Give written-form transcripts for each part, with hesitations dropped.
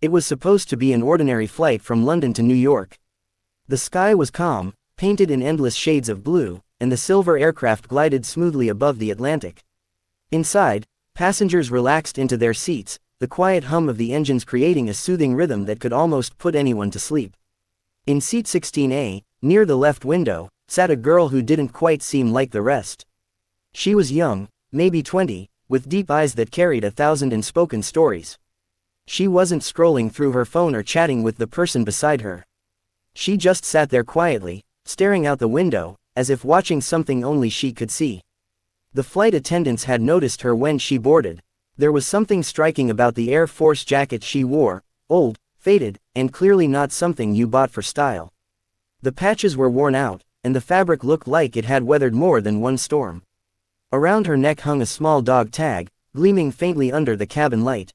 It was supposed to be an ordinary flight from London to New York. The sky was calm, painted in endless shades of blue, and the silver aircraft glided smoothly above the Atlantic. Inside, passengers relaxed into their seats, the quiet hum of the engines creating a soothing rhythm that could almost put anyone to sleep. In seat 16A, near the left window, sat a girl who didn't quite seem like the rest. She was young, maybe 20, with deep eyes that carried 1,000 unspoken stories. She wasn't scrolling through her phone or chatting with the person beside her. She just sat there quietly, staring out the window, as if watching something only she could see. The flight attendants had noticed her when she boarded. There was something striking about the Air Force jacket she wore, old, faded, and clearly not something you bought for style. The patches were worn out, and the fabric looked like it had weathered more than one storm. Around her neck hung a small dog tag, gleaming faintly under the cabin light.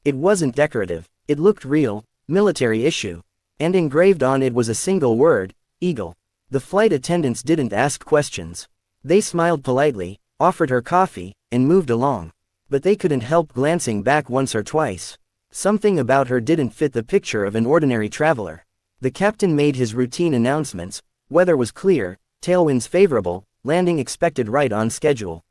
It wasn't decorative, it looked real, military issue. And engraved on it was a single word, Eagle. The flight attendants didn't ask questions. They smiled politely, offered her coffee, and moved along. But they couldn't help glancing back once or twice. Something about her didn't fit the picture of an ordinary traveler. The captain made his routine announcements. Weather was clear, tailwinds favorable, landing expected right on schedule.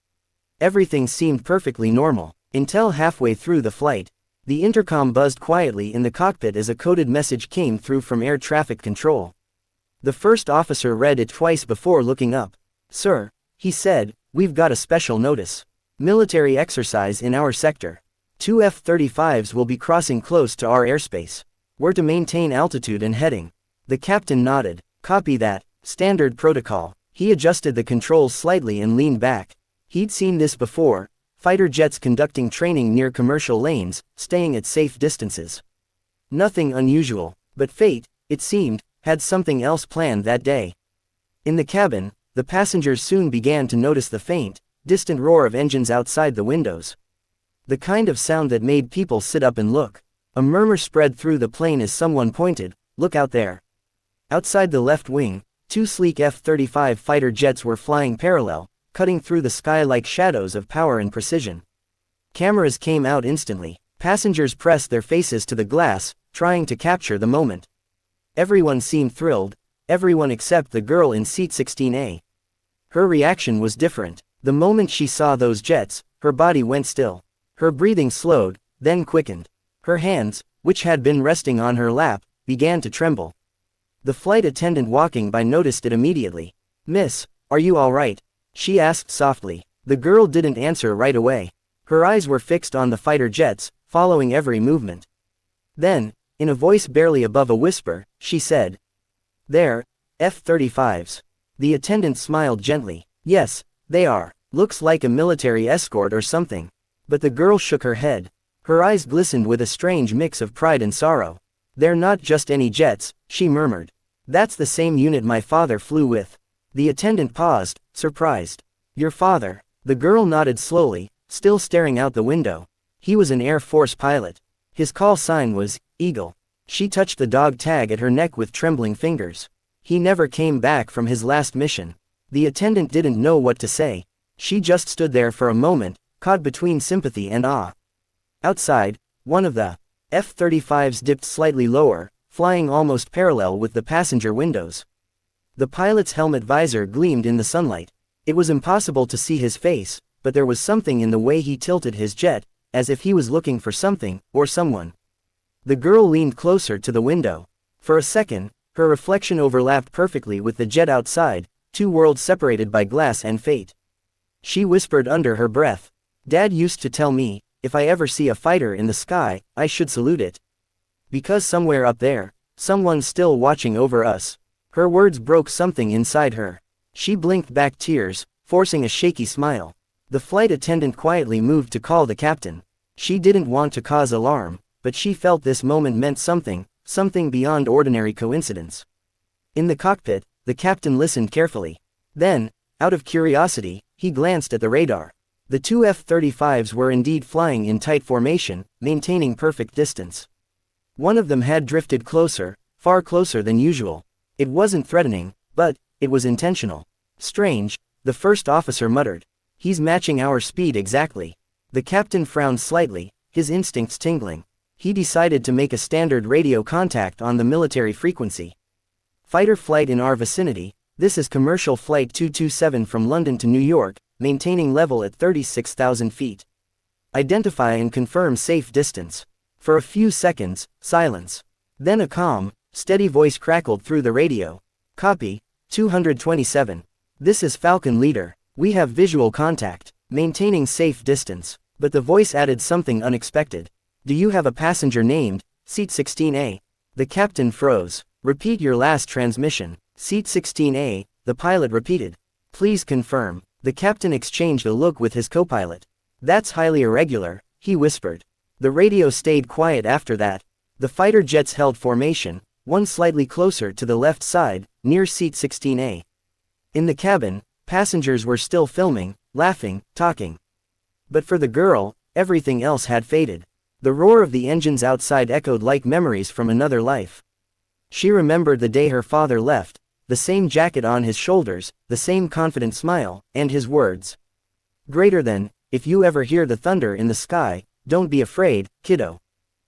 Everything seemed perfectly normal, until halfway through the flight. The intercom buzzed quietly in the cockpit as a coded message came through from air traffic control. The first officer read it twice before looking up. "Sir," he said, "we've got a special notice. Military exercise in our sector. 2 F-35s will be crossing close to our airspace. We're to maintain altitude and heading." The captain nodded. "Copy that, standard protocol." He adjusted the controls slightly and leaned back. He'd seen this before, fighter jets conducting training near commercial lanes, staying at safe distances. Nothing unusual, but fate, it seemed, had something else planned that day. In the cabin, the passengers soon began to notice the faint, distant roar of engines outside the windows. The kind of sound that made people sit up and look. A murmur spread through the plane as someone pointed, "Look out there." Outside the left wing, 2 sleek F-35 fighter jets were flying parallel, cutting through the sky like shadows of power and precision. Cameras came out instantly. Passengers pressed their faces to the glass, trying to capture the moment. Everyone seemed thrilled, everyone except the girl in seat 16A. Her reaction was different. The moment she saw those jets, her body went still. Her breathing slowed, then quickened. Her hands, which had been resting on her lap, began to tremble. The flight attendant walking by noticed it immediately. "Miss, are you all right?" she asked softly. The girl didn't answer right away. Her eyes were fixed on the fighter jets, following every movement. Then, in a voice barely above a whisper, she said, "They're F-35s." The attendant smiled gently. "Yes, they are. Looks like a military escort or something." But the girl shook her head. Her eyes glistened with a strange mix of pride and sorrow. "They're not just any jets," she murmured. "That's the same unit my father flew with." The attendant paused, surprised. "Your father?" The girl nodded slowly, still staring out the window. "He was an Air Force pilot. His call sign was Eagle." She touched the dog tag at her neck with trembling fingers. "He never came back from his last mission." The attendant didn't know what to say. She just stood there for a moment, caught between sympathy and awe. Outside, one of the F-35s dipped slightly lower, flying almost parallel with the passenger windows. The pilot's helmet visor gleamed in the sunlight. It was impossible to see his face, but there was something in the way he tilted his jet, as if he was looking for something, or someone. The girl leaned closer to the window. For a second, her reflection overlapped perfectly with the jet outside, 2 worlds separated by glass and fate. She whispered under her breath, "Dad used to tell me, if I ever see a fighter in the sky, I should salute it. Because somewhere up there, someone's still watching over us." Her words broke something inside her. She blinked back tears, forcing a shaky smile. The flight attendant quietly moved to call the captain. She didn't want to cause alarm, but she felt this moment meant something beyond ordinary coincidence. In the cockpit, the captain listened carefully. Then, out of curiosity, he glanced at the radar. The 2 F-35s were indeed flying in tight formation, maintaining perfect distance. One of them had drifted closer, far closer than usual. It wasn't threatening, but it was intentional. "Strange," the first officer muttered. "He's matching our speed exactly." The captain frowned slightly, his instincts tingling. He decided to make a standard radio contact on the military frequency. Fighter flight in our vicinity, this is commercial flight 227 from London to New York, maintaining level at 36,000 feet. Identify and confirm safe distance. For a few seconds, silence. Then a calm, steady voice crackled through the radio. Copy, 227. This is Falcon Leader. We have visual contact, maintaining safe distance. But the voice added something unexpected. Do you have a passenger named, Seat 16A? The captain froze. Repeat your last transmission. Seat 16A, the pilot repeated. Please confirm. The captain exchanged a look with his co-pilot. That's highly irregular, he whispered. The radio stayed quiet after that. The fighter jets held formation, one slightly closer to the left side, near seat 16A. In the cabin, passengers were still filming, laughing, talking. But for the girl, everything else had faded. The roar of the engines outside echoed like memories from another life. She remembered the day her father left, the same jacket on his shoulders, the same confident smile, and his words. Greater than, if you ever hear the thunder in the sky, don't be afraid, kiddo.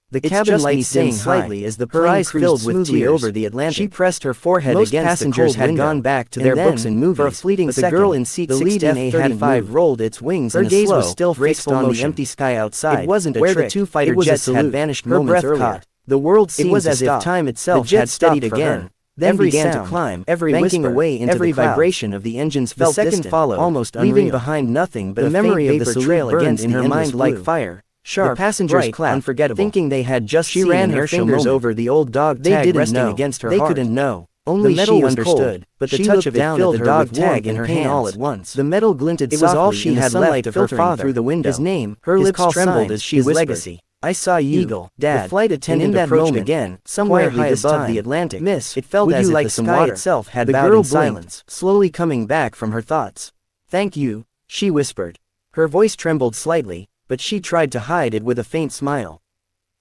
The cabin lights dimmed slightly as the plane cruised smoothly over the Atlantic. She pressed her forehead against the cold window. Most passengers had gone back to their books and movies, for a fleeting second, the girl in seat 16A F-35 rolled its wings in a slow, graceful motion. Her gaze was still fixed on the empty sky outside. It wasn't a trick, where the two fighter jets had vanished moments earlier. The world seemed to stop. It was as if time itself had steadied again. Then began to climb, every whisper, away into every vibration of the engines felt distant. The second followed, almost leaving behind nothing but the memory of the trail against in her mind like fire. Sharp, the passengers clapped, unforgettable, thinking they had just she ran her fingers over the old dog tag resting against her heart. They couldn't know. Only the metal she understood, but the touch of it filled the dog tag in her hand all at once. The metal glinted softly. It was all she had left of her father through the window. His name, her lips trembled as she whispered, legacy. I saw you, Eagle, Dad. The flight attendant approached again, somewhere high above the Atlantic. Miss, it felt as if the sky itself had bowed in silence, slowly coming back from her thoughts. Thank you, she whispered. Her voice trembled slightly, but she tried to hide it with a faint smile.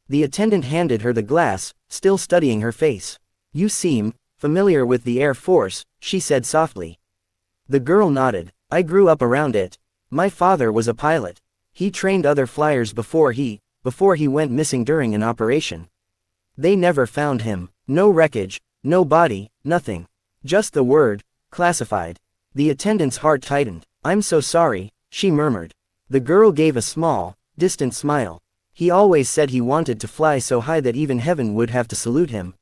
The attendant handed her the glass, still studying her face. You seem familiar with the Air Force, she said softly. The girl nodded. I grew up around it. My father was a pilot. He trained other flyers before he went missing during an operation. They never found him. No wreckage, no body, nothing. Just the word, classified. The attendant's heart tightened. I'm so sorry, she murmured. The girl gave a small, distant smile. He always said he wanted to fly so high that even heaven would have to salute him.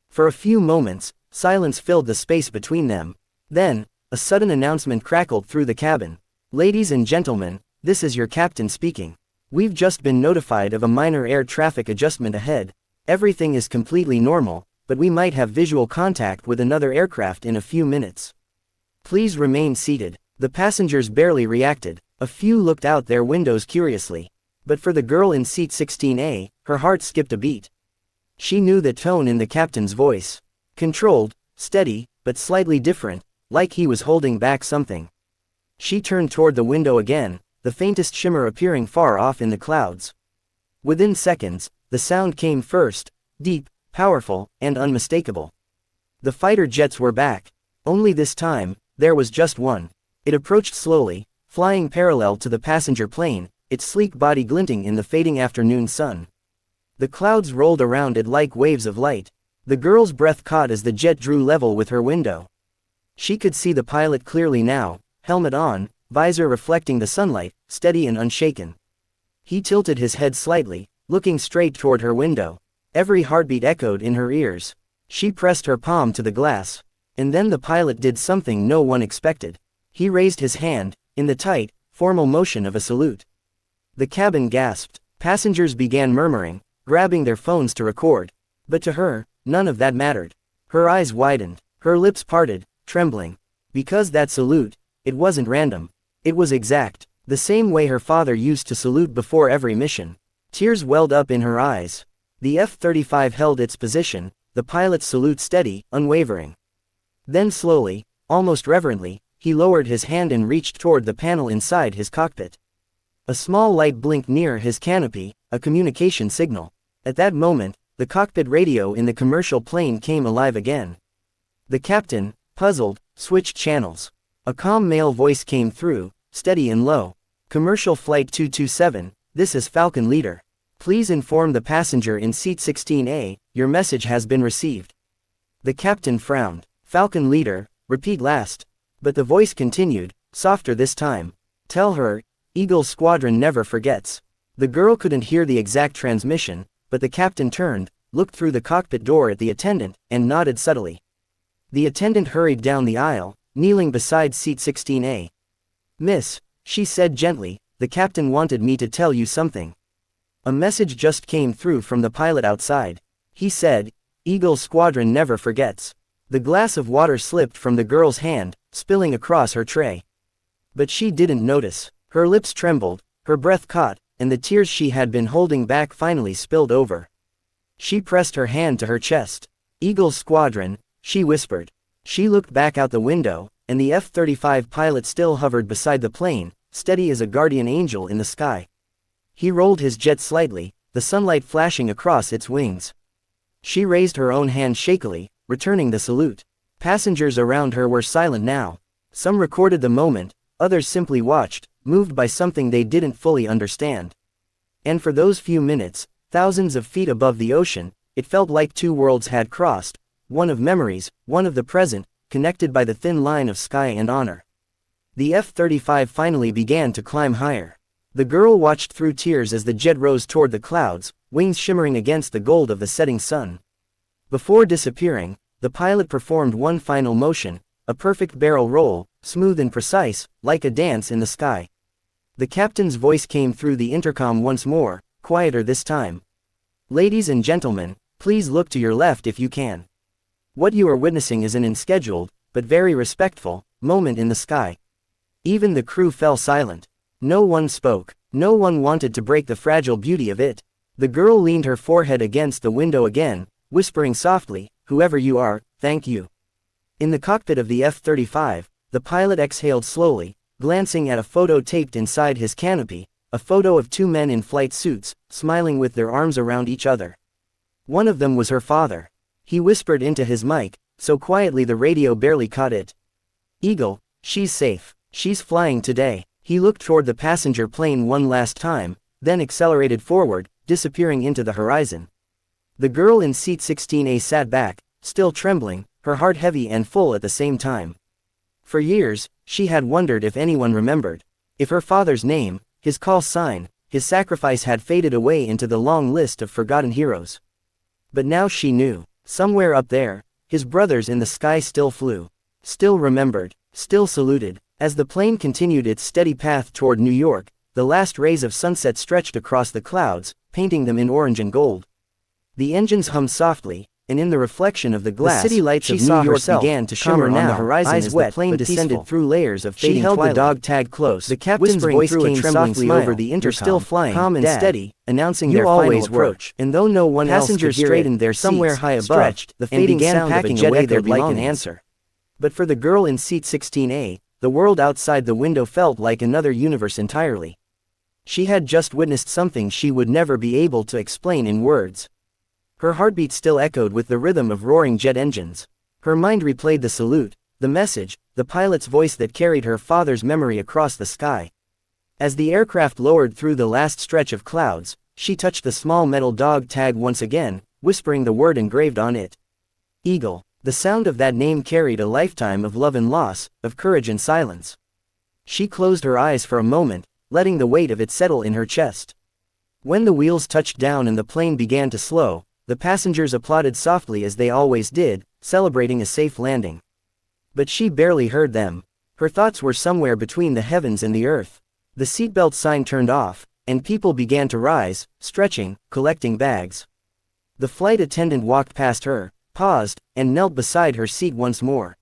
For a few moments, silence filled the space between them. Then, a sudden announcement crackled through the cabin. Ladies and gentlemen, this is your captain speaking. We've just been notified of a minor air traffic adjustment ahead. Everything is completely normal, but we might have visual contact with another aircraft in a few minutes. Please remain seated. The passengers barely reacted. A few looked out their windows curiously. But for the girl in seat 16A, her heart skipped a beat. She knew the tone in the captain's voice. Controlled, steady, but slightly different, like he was holding back something. She turned toward the window again, the faintest shimmer appearing far off in the clouds. Within seconds, the sound came first, deep, powerful, and unmistakable. The fighter jets were back. Only this time, there was just one. It approached slowly, flying parallel to the passenger plane, its sleek body glinting in the fading afternoon sun. The clouds rolled around it like waves of light. The girl's breath caught as the jet drew level with her window. She could see the pilot clearly now, helmet on, visor reflecting the sunlight, steady and unshaken. He tilted his head slightly, looking straight toward her window. Every heartbeat echoed in her ears. She pressed her palm to the glass. And then the pilot did something no one expected. He raised his hand, in the tight, formal motion of a salute. The cabin gasped. Passengers began murmuring, grabbing their phones to record. But to her, none of that mattered. Her eyes widened, her lips parted, trembling. Because that salute, it wasn't random. It was exact, the same way her father used to salute before every mission. Tears welled up in her eyes. The F-35 held its position, the pilot's salute steady, unwavering. Then slowly, almost reverently, he lowered his hand and reached toward the panel inside his cockpit. A small light blinked near his canopy, a communication signal. At that moment, the cockpit radio in the commercial plane came alive again. The captain, puzzled, switched channels. A calm male voice came through, steady and low. Commercial Flight 227, this is Falcon Leader. Please inform the passenger in seat 16A, your message has been received. The captain frowned. Falcon leader, repeat last. But the voice continued, softer this time. Tell her, Eagle Squadron never forgets. The girl couldn't hear the exact transmission, but the captain turned, looked through the cockpit door at the attendant, and nodded subtly. The attendant hurried down the aisle, kneeling beside seat 16A. Miss, she said gently, the captain wanted me to tell you something. A message just came through from the pilot outside. He said, Eagle Squadron never forgets. The glass of water slipped from the girl's hand, spilling across her tray. But she didn't notice. Her lips trembled, her breath caught, and the tears she had been holding back finally spilled over. She pressed her hand to her chest. Eagle Squadron, she whispered. She looked back out the window, and the F-35 pilot still hovered beside the plane, steady as a guardian angel in the sky. He rolled his jet slightly, the sunlight flashing across its wings. She raised her own hand shakily, returning the salute. Passengers around her were silent now. Some recorded the moment, others simply watched, moved by something they didn't fully understand. And for those few minutes, thousands of feet above the ocean, it felt like two worlds had crossed, one of memories, one of the present, connected by the thin line of sky and honor. The F-35 finally began to climb higher. The girl watched through tears as the jet rose toward the clouds, wings shimmering against the gold of the setting sun. Before disappearing, the pilot performed one final motion, a perfect barrel roll, smooth and precise, like a dance in the sky. The captain's voice came through the intercom once more, quieter this time. Ladies and gentlemen, please look to your left if you can. What you are witnessing is an unscheduled, but very respectful, moment in the sky. Even the crew fell silent. No one spoke. No one wanted to break the fragile beauty of it. The girl leaned her forehead against the window again, whispering softly, whoever you are, thank you. In the cockpit of the F-35, the pilot exhaled slowly, glancing at a photo taped inside his canopy, a photo of two men in flight suits, smiling with their arms around each other. One of them was her father. He whispered into his mic, so quietly the radio barely caught it. Eagle, she's safe. She's flying today. He looked toward the passenger plane one last time, then accelerated forward, disappearing into the horizon. The girl in seat 16A sat back, still trembling, her heart heavy and full at the same time. For years, she had wondered if anyone remembered. If her father's name, his call sign, his sacrifice had faded away into the long list of forgotten heroes. But now she knew. Somewhere up there, his brothers in the sky still flew. Still remembered. Still saluted. As the plane continued its steady path toward New York, the last rays of sunset stretched across the clouds, painting them in orange and gold. The engines hummed softly, and in the reflection of the glass, the city lights of New York began to shimmer on the horizon as the plane descended through layers of fading twilight. She held the dog tag close. The captain's voice came softly over the intercom. You're still flying, calm and steady, announcing their final approach. And though no one else could hear it, passengers straightened their seats, somewhere high above, stretched, the fading sound of a jet echoed like an answer. But for the girl in seat 16A, the world outside the window felt like another universe entirely. She had just witnessed something she would never be able to explain in words. Her heartbeat still echoed with the rhythm of roaring jet engines. Her mind replayed the salute, the message, the pilot's voice that carried her father's memory across the sky. As the aircraft lowered through the last stretch of clouds, she touched the small metal dog tag once again, whispering the word engraved on it. Eagle. The sound of that name carried a lifetime of love and loss, of courage and silence. She closed her eyes for a moment, letting the weight of it settle in her chest. When the wheels touched down and the plane began to slow, the passengers applauded softly as they always did, celebrating a safe landing. But she barely heard them. Her thoughts were somewhere between the heavens and the earth. The seatbelt sign turned off, and people began to rise, stretching, collecting bags. The flight attendant walked past her, paused, and knelt beside her seat once more.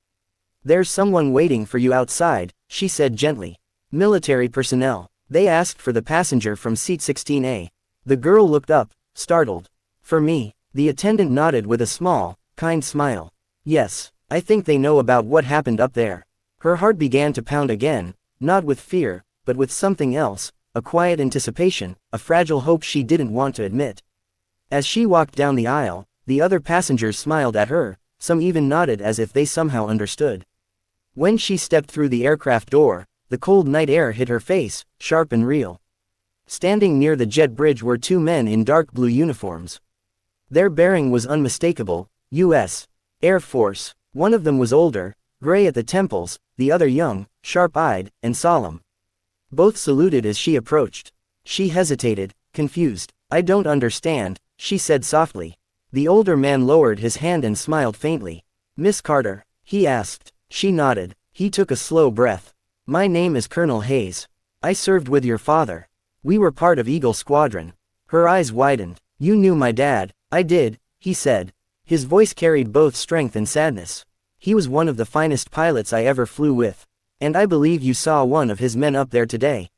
There's someone waiting for you outside, she said gently. Military personnel. They asked for the passenger from seat 16A. The girl looked up, startled. For me, the attendant nodded with a small, kind smile. Yes, I think they know about what happened up there. Her heart began to pound again, not with fear, but with something else, a quiet anticipation, a fragile hope she didn't want to admit. As she walked down the aisle, the other passengers smiled at her, some even nodded as if they somehow understood. When she stepped through the aircraft door, the cold night air hit her face, sharp and real. Standing near the jet bridge were two men in dark blue uniforms. Their bearing was unmistakable, U.S. Air Force. One of them was older, gray at the temples, the other young, sharp-eyed, and solemn. Both saluted as she approached. She hesitated, confused. "I don't understand," she said softly. The older man lowered his hand and smiled faintly. "Miss Carter?" he asked. She nodded. He took a slow breath. "My name is Colonel Hayes. I served with your father. We were part of Eagle Squadron." Her eyes widened. "You knew my dad." "I did," he said. His voice carried both strength and sadness. "He was one of the finest pilots I ever flew with. And I believe you saw one of his men up there today."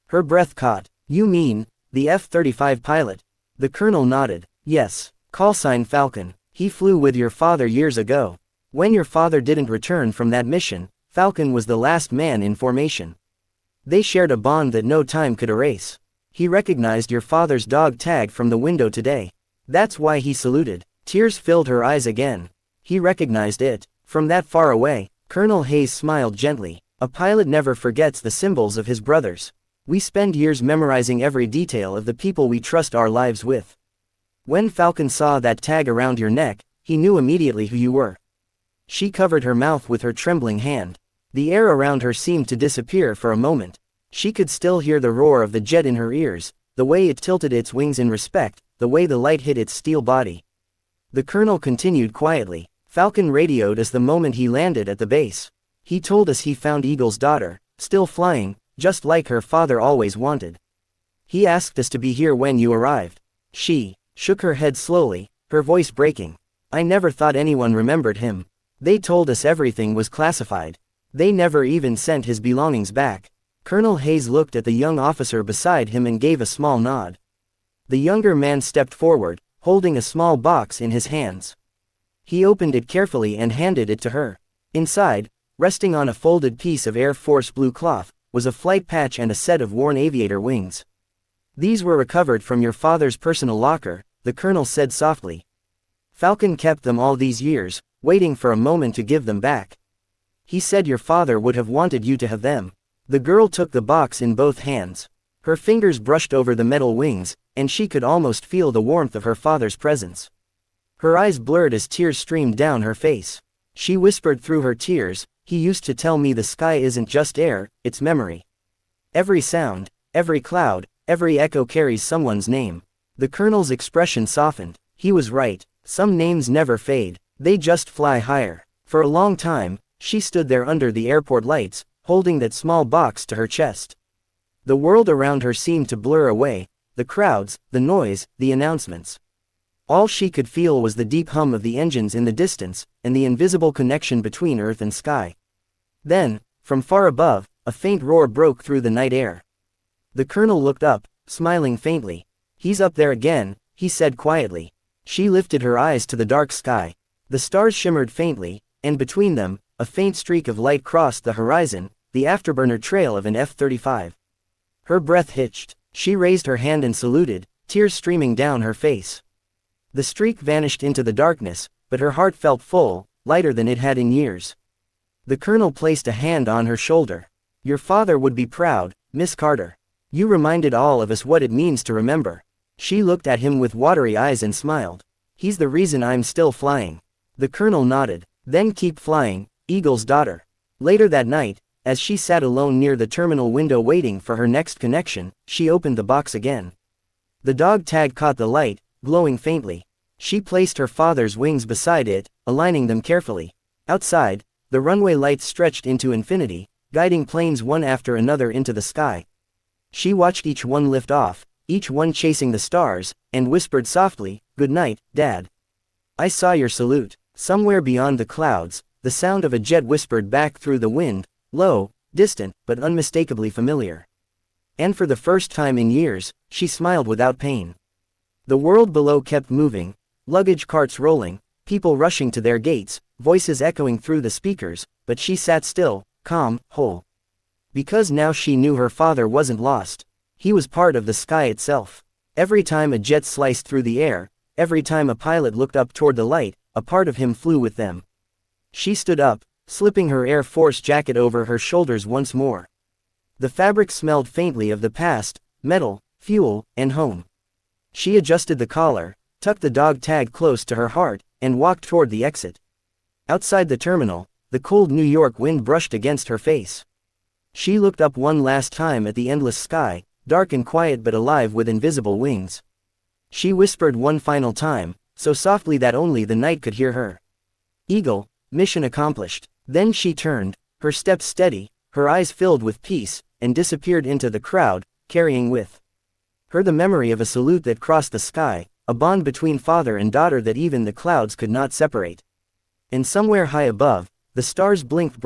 Her breath caught. "You mean, the F-35 pilot?" The colonel nodded. "Yes. Callsign Falcon. He flew with your father years ago. When your father didn't return from that mission, Falcon was the last man in formation. They shared a bond that no time could erase. He recognized your father's dog tag from the window today. That's why he saluted." Tears filled her eyes again. He recognized it. From that far away. Colonel Hayes smiled gently. "A pilot never forgets the symbols of his brothers. We spend years memorizing every detail of the people we trust our lives with. When Falcon saw that tag around your neck, he knew immediately who you were." She covered her mouth with her trembling hand. The air around her seemed to disappear for a moment. She could still hear the roar of the jet in her ears, the way it tilted its wings in respect, the way the light hit its steel body. The colonel continued quietly. "Falcon radioed us the moment he landed at the base. He told us he found Eagle's daughter, still flying, just like her father always wanted. He asked us to be here when you arrived." She shook her head slowly, her voice breaking. "I never thought anyone remembered him. They told us everything was classified. They never even sent his belongings back." Colonel Hayes looked at the young officer beside him and gave a small nod. The younger man stepped forward, holding a small box in his hands. He opened it carefully and handed it to her. Inside, resting on a folded piece of Air Force blue cloth, was a flight patch and a set of worn aviator wings. "These were recovered from your father's personal locker," the colonel said softly. "Falcon kept them all these years, waiting for a moment to give them back. He said your father would have wanted you to have them." The girl took the box in both hands. Her fingers brushed over the metal wings, and she could almost feel the warmth of her father's presence. Her eyes blurred as tears streamed down her face. She whispered through her tears, "He used to tell me the sky isn't just air, it's memory. Every sound, every cloud, every echo carries someone's name." The colonel's expression softened. He was right. Some names never fade, they just fly higher. For a long time, she stood there under the airport lights, holding that small box to her chest. The world around her seemed to blur away, the crowds, the noise, the announcements. All she could feel was the deep hum of the engines in the distance, and the invisible connection between earth and sky. Then, from far above, a faint roar broke through the night air. The colonel looked up, smiling faintly. "He's up there again," he said quietly. She lifted her eyes to the dark sky. The stars shimmered faintly, and between them, a faint streak of light crossed the horizon, the afterburner trail of an F-35. Her breath hitched. She raised her hand and saluted, tears streaming down her face. The streak vanished into the darkness, but her heart felt full, lighter than it had in years. The colonel placed a hand on her shoulder. "Your father would be proud, Miss Carter. You reminded all of us what it means to remember." She looked at him with watery eyes and smiled. "He's the reason I'm still flying." The colonel nodded. "Then keep flying, Eagle's daughter." Later that night, as she sat alone near the terminal window waiting for her next connection, she opened the box again. The dog tag caught the light, glowing faintly. She placed her father's wings beside it, aligning them carefully. Outside, the runway lights stretched into infinity, guiding planes one after another into the sky. She watched each one lift off, each one chasing the stars, and whispered softly, "Good night, Dad." "I saw your salute." Somewhere beyond the clouds, the sound of a jet whispered back through the wind, low, distant, but unmistakably familiar. And for the first time in years, she smiled without pain. The world below kept moving, luggage carts rolling, people rushing to their gates, voices echoing through the speakers, but she sat still, calm, whole. Because now she knew her father wasn't lost. He was part of the sky itself. Every time a jet sliced through the air, every time a pilot looked up toward the light, a part of him flew with them. She stood up, slipping her Air Force jacket over her shoulders once more. The fabric smelled faintly of the past, metal, fuel, and home. She adjusted the collar, tucked the dog tag close to her heart, and walked toward the exit. Outside the terminal, the cold New York wind brushed against her face. She looked up one last time at the endless sky, dark and quiet but alive with invisible wings. She whispered one final time, so softly that only the night could hear her. Eagle, mission accomplished. Then she turned, her steps steady, her eyes filled with peace, and disappeared into the crowd, carrying with her the memory of a salute that crossed the sky, a bond between father and daughter that even the clouds could not separate. And somewhere high above, the stars blinked bright.